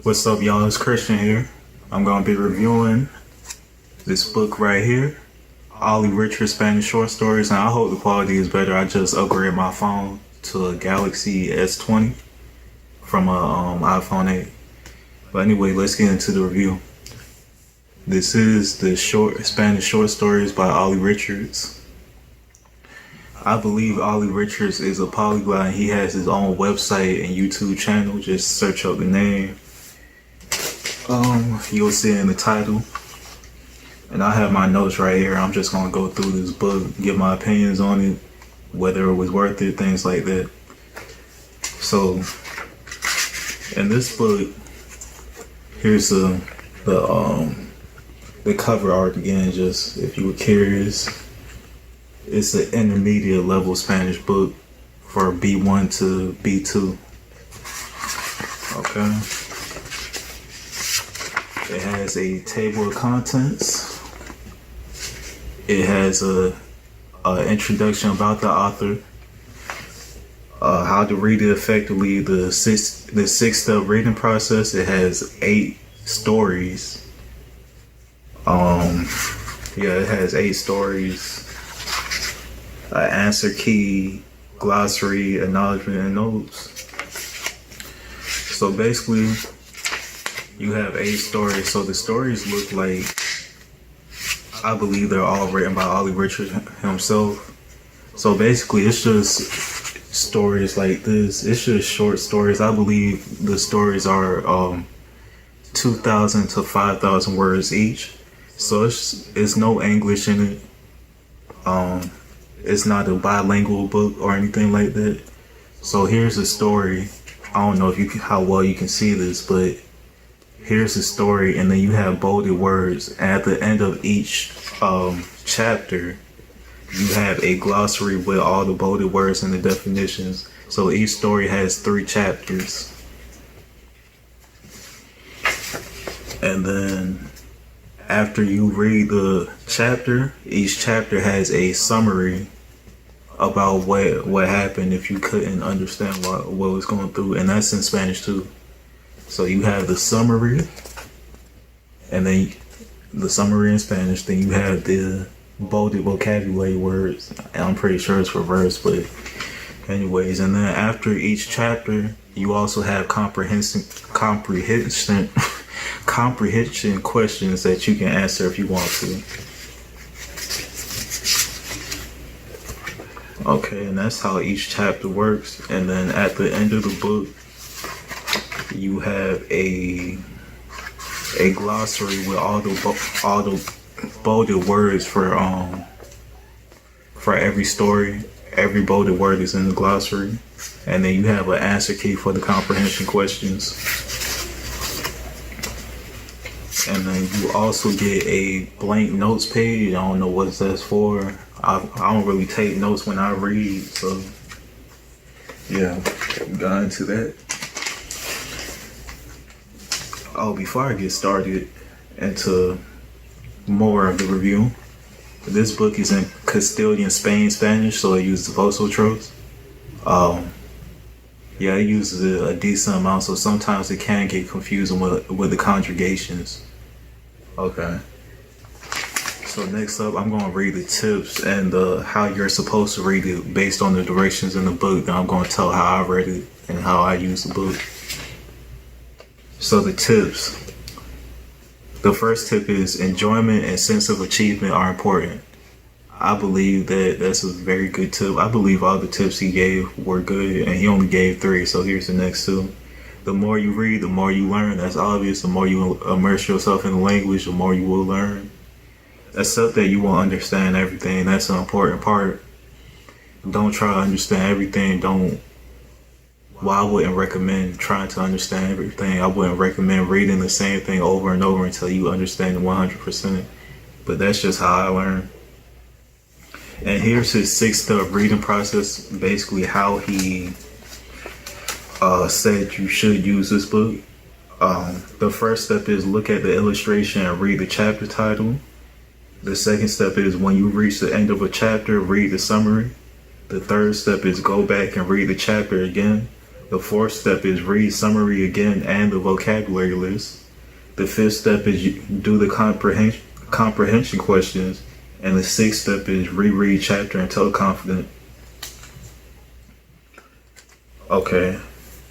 What's up, y'all? It's Christian here. I'm going to be reviewing this book right here, Olly Richards Spanish short stories, and I hope the quality is better. I just upgraded my phone to a Galaxy S20 from a iPhone 8. But anyway, let's get into the review. This is the Spanish short stories by Olly Richards. I believe Olly Richards is a polyglot, and he has his own website and YouTube channel. Just search up the name. You'll see it in the title. And I have my notes right here. I'm just gonna go through this book, give my opinions on it, whether it was worth it, things like that. So, in this book, here's the cover art again. Just if you were curious, it's an intermediate level Spanish book for B1 to B2. Okay. It has a table of contents. It has a introduction about the author, how to read it effectively, the six-step reading process. It has 8 stories. It has 8 stories. Answer key, glossary, acknowledgement, and notes. So basically, you have 8 stories. So the stories look like, I believe they're all written by Olly Richards himself. So basically, it's just stories like this. It's just short stories. I believe the stories are 2,000 to 5,000 words each. So it's no English in it. It's not a bilingual book or anything like that. So here's a story. I don't know how well you can see this, but here's the story, and then you have bolded words. And at the end of each chapter, you have a glossary with all the bolded words and the definitions. So each story has 3 chapters. And then after you read the chapter, each chapter has a summary about what happened if you couldn't understand what was going through. And that's in Spanish too. So you have the summary, and then the summary in Spanish. Then you have the bolded vocabulary words. And I'm pretty sure it's reversed, but anyways. And then after each chapter, you also have comprehension questions that you can answer if you want to. Okay, and that's how each chapter works. And then at the end of the book, you have a glossary with all the bolded words for every story. Every bolded word is in the glossary, and then you have an answer key for the comprehension questions. And then you also get a blank notes page. I don't know what that's for. I don't really take notes when I read, so yeah, got into that. Oh, before I get started into more of the review, this book is in Castilian Spanish, so it uses vosotros. It uses a decent amount, so sometimes it can get confusing with the conjugations. Okay. So next up, I'm going to read the tips and how you're supposed to read it based on the directions in the book. Then I'm going to tell how I read it and how I use the book. So the tips. The first tip is enjoyment and sense of achievement are important. I believe that's a very good tip. I believe all the tips he gave were good, and he only gave 3, so here's the next 2. The more you read, the more you learn. That's obvious. The more you immerse yourself in the language, the more you will learn. Except that you won't understand everything. That's an important part. Don't try to understand everything. I wouldn't recommend trying to understand everything. I wouldn't recommend reading the same thing over and over until you understand it 100%. But that's just how I learn. And here's his 6-step reading process, basically how he said you should use this book. The first step is look at the illustration and read the chapter title. The second step is when you reach the end of a chapter, read the summary. The third step is go back and read the chapter again. The fourth step is read summary again and the vocabulary list. The fifth step is do the comprehension questions. And the sixth step is reread chapter until confident. Okay,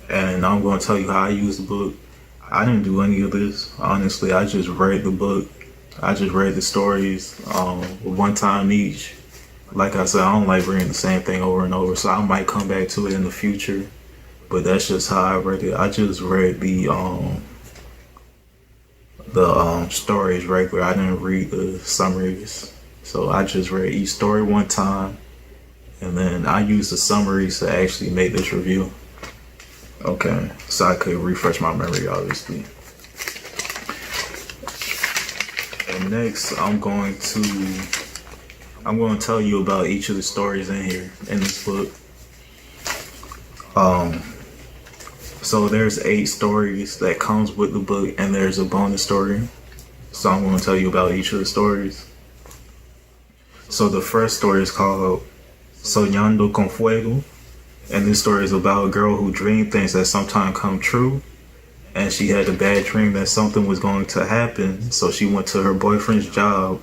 and I'm going to tell you how I use the book. I didn't do any of this. Honestly, I just read the book. I just read the stories one time each. Like I said, I don't like reading the same thing over and over, so I might come back to it in the future. But that's just how I read it. I just read the stories regular. I didn't read the summaries. So I just read each story one time, and then I used the summaries to actually make this review. Okay, so I could refresh my memory, obviously. And next, I'm going to tell you about each of the stories in here in this book. So there's 8 stories that comes with the book, and there's a bonus story. So I'm going to tell you about each of the stories. So the first story is called Soñando con Fuego, and this story is about a girl who dreamed things that sometimes come true, and she had a bad dream that something was going to happen, so she went to her boyfriend's job,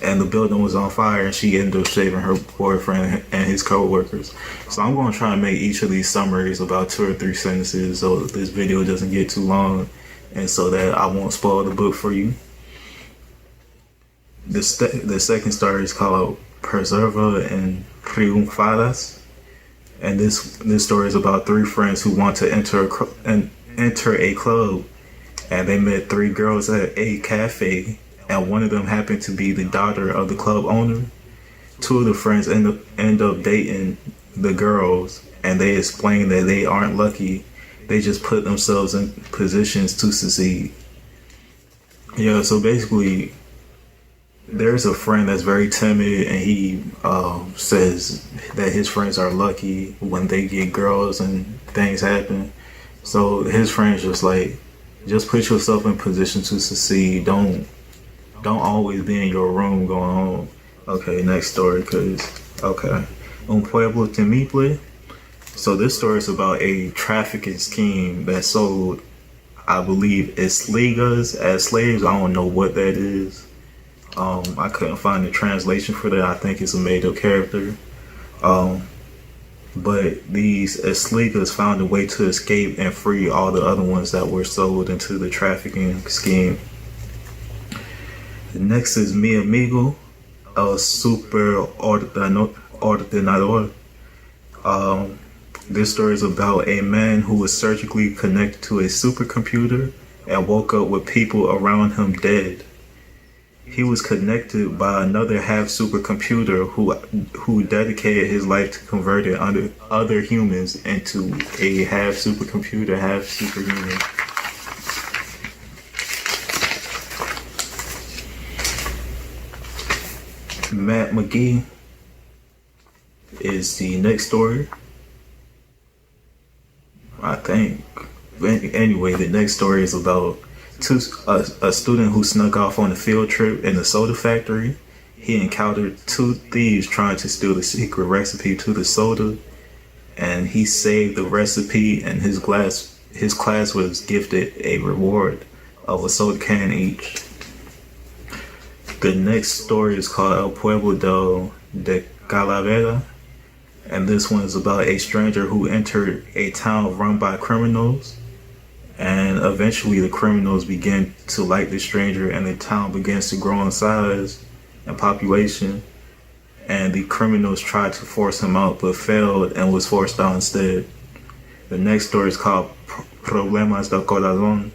and the building was on fire, and she ended up saving her boyfriend and his co-workers. So I'm going to try and make each of these summaries about 2 or 3 sentences so this video doesn't get too long, and so that I won't spoil the book for you. The second story is called Preserva and Triunfadas, and this story is about 3 friends who want to enter a club, and they met 3 girls at a cafe, and one of them happened to be the daughter of the club owner. 2 of the friends end up dating the girls, and they explain that they aren't lucky, they just put themselves in positions to succeed. Yeah, so basically, there's a friend that's very timid, and he says that his friends are lucky when they get girls and things happen. So his friend's just like, just put yourself in position to succeed. Don't always be in your room going home. Okay, next story, okay. Un pueblo temible. So this story is about a trafficking scheme that sold, I believe, esligas as slaves. I don't know what that is. I couldn't find the translation for that. I think it's a made-up character. But these esligas found a way to escape and free all the other ones that were sold into the trafficking scheme. The next is Mi Amigo, El Super Ordenador. This story is about a man who was surgically connected to a supercomputer and woke up with people around him dead. He was connected by another half supercomputer who dedicated his life to converting other humans into a half supercomputer, half superhuman. Matt McGee is the next story, I think. Anyway, the next story is about a student who snuck off on a field trip in a soda factory. He encountered 2 thieves trying to steal the secret recipe to the soda, and he saved the recipe, and his class was gifted a reward of a soda can each. The next story is called El Pueblo de Calavera, and this one is about a stranger who entered a town run by criminals, and eventually the criminals begin to like the stranger, and the town begins to grow in size and population, and the criminals tried to force him out but failed and was forced out instead. The next story is called Problemas del Corazón,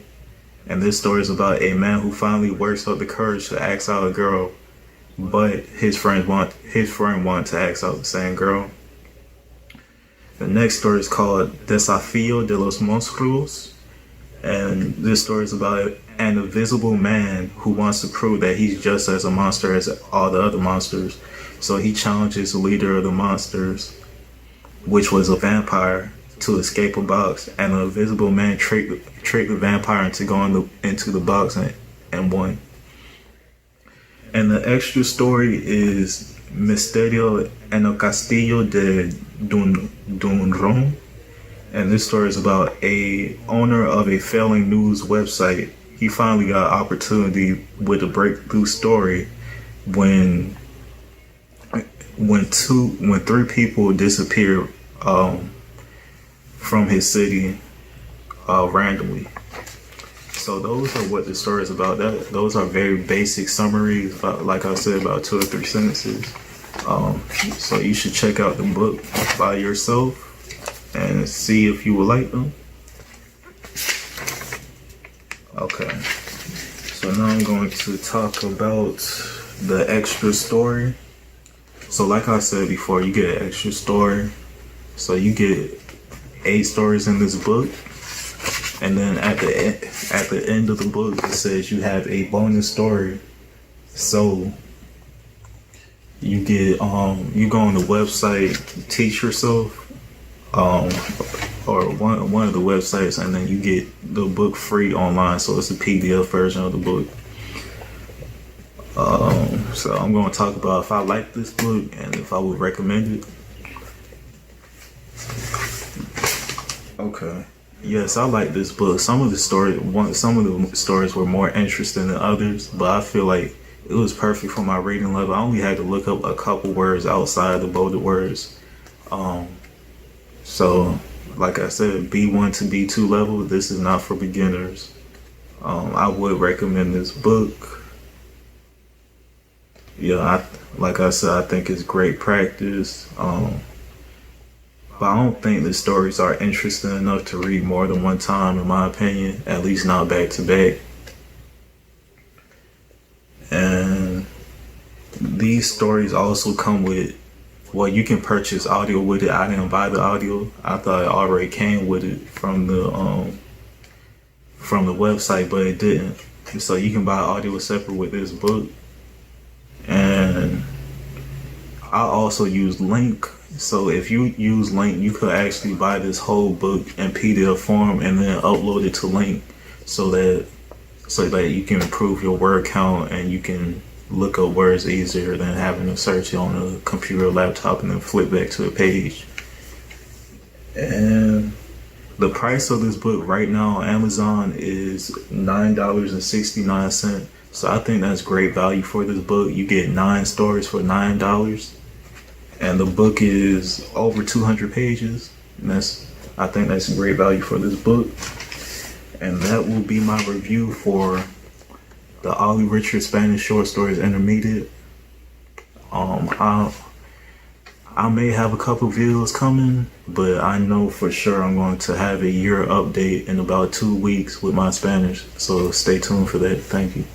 and this story is about a man who finally works up the courage to ask out a girl, but his friend wanted to ask out the same girl. The next story is called Desafío de los Monstruos, and this story is about an invisible man who wants to prove that he's just as a monster as all the other monsters. So he challenges the leader of the monsters, which was a vampire, to escape a box, and the invisible man tricked the vampire into going into the box and won. And the extra story is Misterio en el Castillo de Dunron, And this story is about a owner of a failing news website. He finally got an opportunity with a breakthrough story when three people disappeared from his city randomly. So those are what the story is about. Those are very basic summaries, like I said, about 2 or 3 sentences. So you should check out the book by yourself and see if you would like them. Okay. So now I'm going to talk about the extra story. So like I said before, you get an extra story. So you get 8 stories in this book. And then at the end of the book, it says you have a bonus story. So you get you go on the website, Teach Yourself, or one of the websites, and then you get the book free online. So it's a PDF version of the book. So I'm going to talk about if I like this book and if I would recommend it. Okay. Yes, I like this book. Some of the stories were more interesting than others, but I feel like it was perfect for my reading level. I only had to look up a couple words outside the bolded words. So, like I said, B1 to B2 level, this is not for beginners. I would recommend this book. Yeah, like I said, I think it's great practice. But I don't think the stories are interesting enough to read more than one time, in my opinion, at least not back to back. And these stories also come with, well, you can purchase audio with it. I didn't buy the audio. I thought it already came with it from the website, but it didn't. So you can buy audio separate with this book. And I also use Link. So if you use Link, you could actually buy this whole book in PDF form and then upload it to Link so that you can improve your word count and you can look up words easier than having to search it on a computer or laptop and then flip back to a page. And the price of this book right now on Amazon is $9.69. So I think that's great value for this book. You get 9 stories for $9. And the book is over 200 pages. And I think that's a great value for this book. And that will be my review for the Olly Richards Spanish Short Stories Intermediate. I may have a couple videos coming, but I know for sure I'm going to have a year update in about 2 weeks with my Spanish. So stay tuned for that. Thank you.